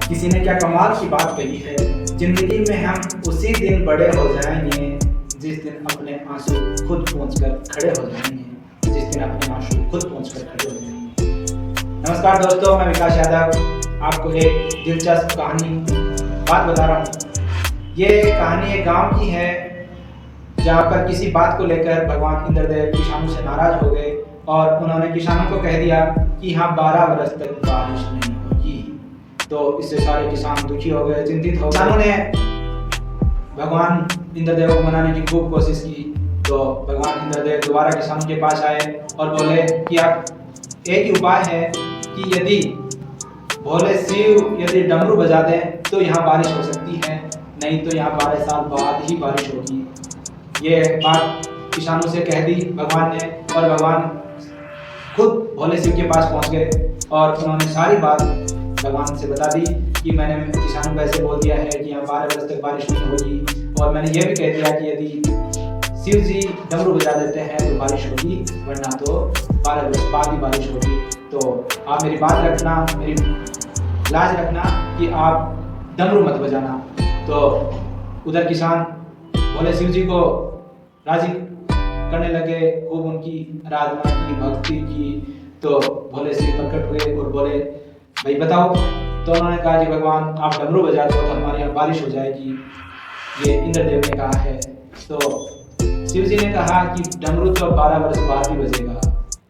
किसी ने क्या कमाल की बात कही है, जिंदगी में हम उसी दिन बड़े हो जाएंगे जिस दिन अपने आंसू खुद पहुंचकर खड़े हो जाएंगे, जिस दिन अपने आंसू खुद पहुंचकर खड़े हो जाएंगे। नमस्कार दोस्तों, मैं विकास यादव आपको एक दिलचस्प कहानी बात बता रहा हूँ। ये कहानी एक गांव की है जहाँ पर किसी बात को लेकर भगवान इंद्रदेव किसानों से नाराज हो गए और उन्होंने किसानों को कह दिया कि यहाँ 12 वर्ष तक बारिश नहीं होगी। तो इससे सारे किसान दुखी हो गए, चिंतित हो गए। किसानों ने भगवान इंद्रदेव को मनाने की खूब कोशिश की। तो भगवान इंद्रदेव दोबारा किसानों के पास आए और बोले कि आप एक ही उपाय है कि यदि भोले शिव यदि डमरू बजा दें तो यहाँ बारिश हो सकती है, नहीं तो यहाँ 12 साल बाद ही बारिश होगी। ये बात किसानों से कह दी भगवान ने और भगवान खुद भोले शिव के पास पहुंच गए और उन्होंने सारी बात भगवान से बता दी कि मैंने किसानों को ऐसे बोल दिया है कि यहाँ 12 वर्ष तक बारिश नहीं होगी, और मैंने ये भी कह दिया कि यदि शिव जी डमरू बजा देते हैं तो बारिश होगी, वरना तो 12 वर्ष बाद ही बारिश होगी। तो आप मेरी बात रखना, मेरी लाज रखना कि आप डमरू मत बजाना। तो उधर किसान भोले शिव जी को राजी करने लगे, खूब उनकी आराधना की, भक्ति की। तो भोले शिव प्रकट हुए और बोले भाई बताओ। तो उन्होंने कहा कि भगवान आप डमरू बजा दो तो हमारे यहाँ बारिश हो जाएगी, ये इंद्रदेव ने कहा है। तो शिव जी ने कहा कि डमरू तो 12 वर्ष बाद ही बजेगा।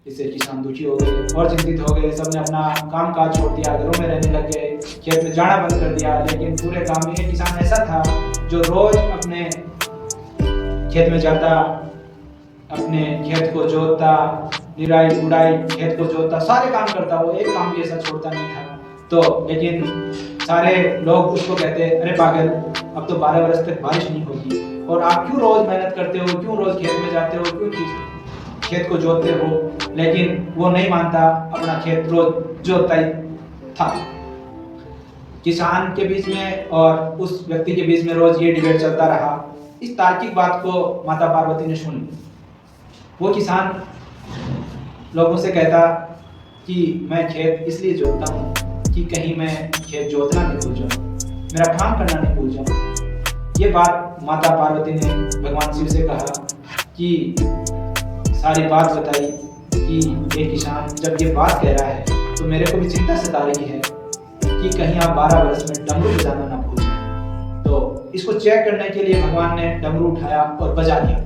इससे किसान दुखी हो गए और चिंतित हो गए। सबने अपना काम काज छोड़ दिया, घरों में रहने लग गए, खेत में जाना बंद कर दिया। लेकिन पूरे गांव में एक किसान ऐसा था जो रोज अपने खेत में जाता, अपने खेत को जोतता, निराई गुड़ाई खेत को जोतता, सारे काम करता। वो एक काम भी ऐसा छोड़ता नहीं था। तो लेकिन सारे लोग उसको कहते अरे पागल, अब तो 12 वर्ष तक बारिश नहीं होगी और आप क्यों रोज मेहनत करते हो, क्यों रोज खेत में जाते हो, क्यों खेत को जोतते हो। लेकिन वो नहीं मानता, अपना खेत रोज जोतता ही था। किसान के बीच में और उस व्यक्ति के बीच में रोज ये डिबेट चलता रहा। इस तार्किक बात को माता पार्वती ने सुन ली। वो किसान लोगों से कहता कि मैं खेत इसलिए जोतता हूँ कि कहीं मैं खेत जोतना नहीं भूल जाऊँ, मेरा काम करना नहीं भूल जाऊँ। ये बात माता पार्वती ने भगवान शिव से कहा कि सारी बात बताई कि ये किसान जब ये बात कह रहा है तो मेरे को भी चिंता सता रही है कि कहीं आप 12 वर्ष में डमरू बजाना ना भूल जाए। तो इसको चेक करने के लिए भगवान ने डमरू उठाया और बजा दिया।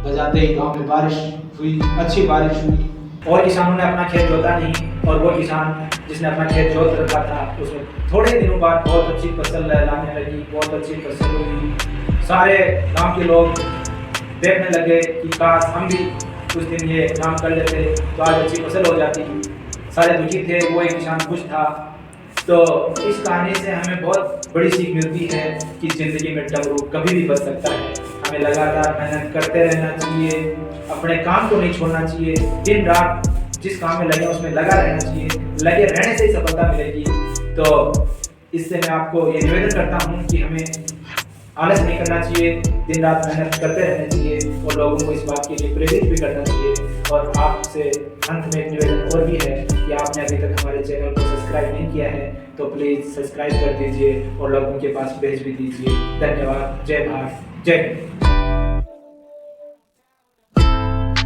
बजाते ही गांव में बारिश हुई, अच्छी बारिश हुई और किसानों ने अपना खेत जोता नहीं। और वो किसान जिसने अपना खेत जोत रखा था उसमें थोड़े दिनों बाद बहुत अच्छी फसल लहलाने लगी, बहुत अच्छी फसल हुई। सारे गांव के लोग देखने लगे कि काश हम भी कुछ दिन ये काम कर लेते तो आज अच्छी फसल हो जाती। सारे दुखी थे, वो एक किसान खुश था। तो इस कहानी से हमें बहुत बड़ी सीख मिलती है कि ज़िंदगी में डमरू कभी भी बज सकता है। हमें लगातार मेहनत करते रहना चाहिए, अपने काम को नहीं छोड़ना चाहिए, दिन रात जिस काम में लगे उसमें लगा रहना चाहिए। लगे रहने से ही सफलता मिलेगी। तो इससे मैं आपको ये निवेदन करता हूँ कि हमें आलस नहीं करना चाहिए, दिन रात मेहनत करते रहना चाहिए और लोगों को इस बात के लिए प्रेरित भी करना चाहिए। और आपसे अंत में एक निवेदन और भी है कि आपने अभी तक हमारे चैनल को सब्सक्राइब नहीं किया है तो प्लीज़ सब्सक्राइब कर दीजिए और लोगों के पास भेज भी दीजिए। धन्यवाद। जय भारत, जय हिंद।